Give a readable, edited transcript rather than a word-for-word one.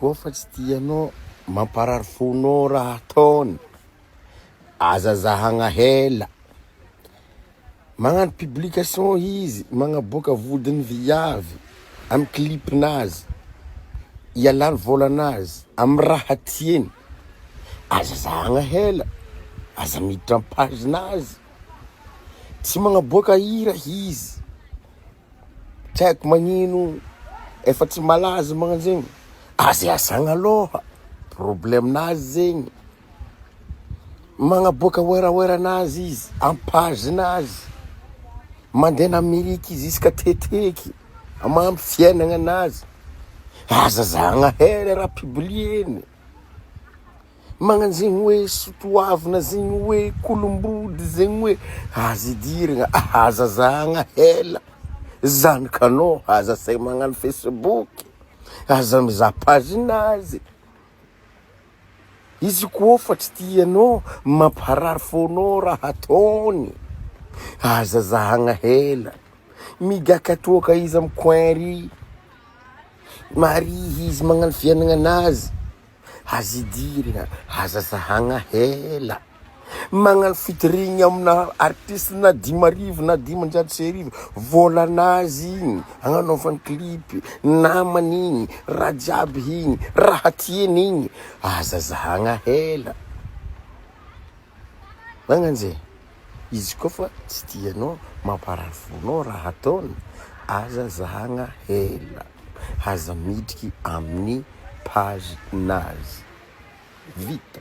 koa fa tsy tianao mamparary fonao raha ataony, aza zahagna hela. Magnano publication izy, magnaboaka vodiny viavy amy clipinazy, ialany volanazy amy raha tieny, aza zahagna hela, aza miditra amy paginazy. Tsy magnaboaka hira izy, tsy haiko magnino efa tsy malaza magnanzegny, aza iasagna aloha, problemnazy zegny. Magnaboaka oeraoeranazy izy amy paginazy, mandeha na Amerika izy isaka teteky amy fiainagna anazy, aza zahagna hela raha publieny. Magnanzegny hoe sotoavina zegny hoe kolombody zegny hoe aza idiragna, aza zahagna hela. Zanakanao aza say magnano Facebook, aza mizaha paginazy. Izy koa fa tsy tianao mamparary fonao raha ataony, aza zahagna hela. Migaka toaka izy amy coin ry, marihy izy magnano fiainagna anazy, aza idiragna, aza zahagna hela. Magnano featuring amina artiste na 10,000 na 10,700 volanazy igny, agnanovany clip, namany igny, raha jiaby igny, raha tieny igny, aza zahagna hela. Magnanzay, izy koa fa tsy tianao mamparary fonao raha ataony, aza zahagna hela, aza midriky amin'ny paginazy. Vita.